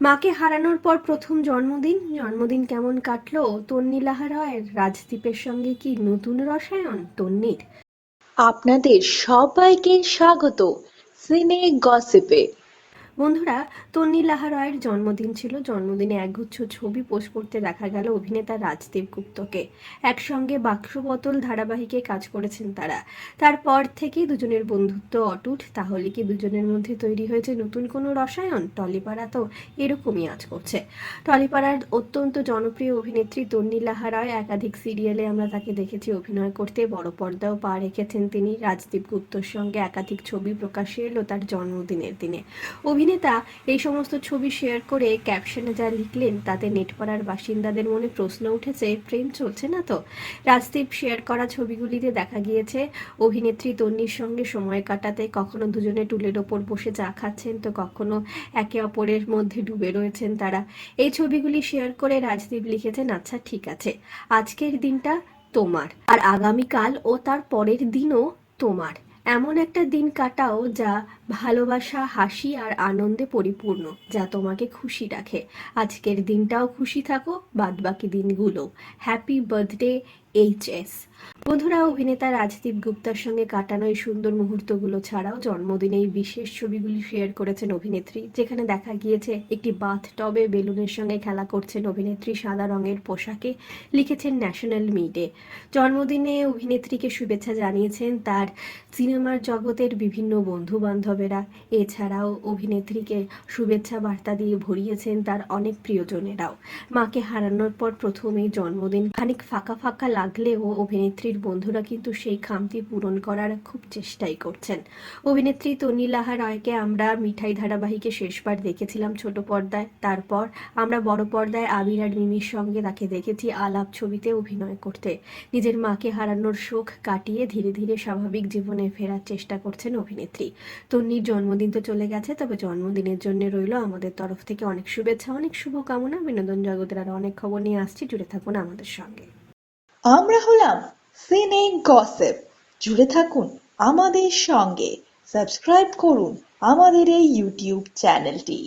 মাকে হারানোর পর প্রথম জন্মদিন কেমন কাটলো তন্নি লাহা রায়ের? রাজদীপের সঙ্গে কি নতুন রসায়ন তন্নির? আপনাদের সবাইকে স্বাগত সিনে গসিপে। বন্ধুরা, তন্নি লাহা রায়ের জন্মদিন ছিল। জন্মদিনে একগুচ্ছ ছবি পোস্ট করতে দেখা গেল অভিনেতা রাজদীপ গুপ্তকে। একসঙ্গে বাক্স বোতল ধারাবাহিকে কাজ করেছেন তারা। তারপর থেকেই দুজনের বন্ধুত্ব অটুট। তাহলে কি দুজনের মধ্যে তৈরি হয়েছে নতুন কোনো রসায়ন? টলিপাড়া তো এরকমই আজ করছে। টলিপাড়ার অত্যন্ত জনপ্রিয় অভিনেত্রী তন্নি লাহা রায়, একাধিক সিরিয়ালে আমরা তাকে দেখেছি অভিনয় করতে। বড় পর্দাও পা রেখেছেন তিনি। রাজদীপ গুপ্তর সঙ্গে একাধিক ছবি প্রকাশ্যে এলো তার জন্মদিনের দিনে। অভিনেতা এই সমস্ত ছবি শেয়ার করে ক্যাপশনে যা লিখলেন তাতে নেটপাড়ার বাসিন্দাদের মনে প্রশ্ন উঠেছে, প্রেম চলছে না তো? রাজদীপ শেয়ার করা ছবিগুলিতে দেখা গিয়েছে অভিনেত্রী তন্নির সঙ্গে সময় কাটাতে। কখনো দুজনে টুলের ওপর বসে চা খাচ্ছেন, তো কখনো একে অপরের মধ্যে ডুবে রয়েছেন তারা। এই ছবিগুলি শেয়ার করে রাজদীপ লিখেছেন, আচ্ছা ঠিক আছে, আজকের দিনটা তোমার, আর আগামীকাল ও তার পরের দিনও তোমার। এমন একটা দিন কাটাও যা ভালোবাসা, হাসি আর আনন্দে পরিপূর্ণ, যা তোমাকে খুশি রাখে। আজকের দিনটাও খুশি থাকো, বাদবাকি দিনগুলো। Happy birthday HS। বন্ধুরা, অভিনেতা রাজদীপ গুপ্তার সঙ্গে কাটানো এই সুন্দর মুহূর্তগুলো ছাড়াও জন্মদিনে এই বিশেষ ছবিগুলি শেয়ার করেছেন অভিনেত্রী, যেখানে দেখা গিয়েছে একটি বাথটবে বেলুনের সঙ্গে খেলা করছেন অভিনেত্রী সাদা রঙের পোশাকে। লিখেছেন ন্যাশনাল মিডে। জন্মদিনে অভিনেত্রীকে শুভেচ্ছা জানিয়েছেন তার সিনেমার জগতের বিভিন্ন বন্ধু বান্ধবেরা। এছাড়াও অভিনেত্রীকে শুভেচ্ছা বার্তা দিয়ে ভরিয়েছেন তার অনেক প্রিয়জনেরাও। মাকে হারানোর পর প্রথম এই জন্মদিন খানিক ফাঁকা ফাঁকা লাগলেও অভিনেত্রীর বন্ধুরা কিন্তু সেই খামতি পূরণ করার খুব চেষ্টাই করছেন। অভিনেত্রী তন্নি লাহা রায়কে আমরা মিঠাই ধারাবাহিকে শেষবার দেখেছিলাম ছোট পর্দায়। তারপর আমরা বড় পর্দায় আবির আর মিমির সঙ্গে তাকে দেখেছি আলাপ ছবিতে অভিনয় করতে। নিজের মাকে হারানোর শোক কাটিয়ে ধীরে ধীরে স্বাভাবিক জীবনে ফেরার চেষ্টা করছেন অভিনেত্রী। তন্নির জন্মদিন তো চলে গেছে, তবে জন্মদিনের জন্য রইল আমাদের তরফ থেকে অনেক শুভেচ্ছা, অনেক শুভকামনা। বিনোদন জগতের আরো অনেক খবর নিয়ে আসছি, জুড়ে থাকুন আমাদের সঙ্গে। আমরা হলাম সিনে গসিপ। জুড়ে থাকুন আমাদের সঙ্গে, সাবস্ক্রাইব করুন আমাদের এই ইউটিউব চ্যানেলটি।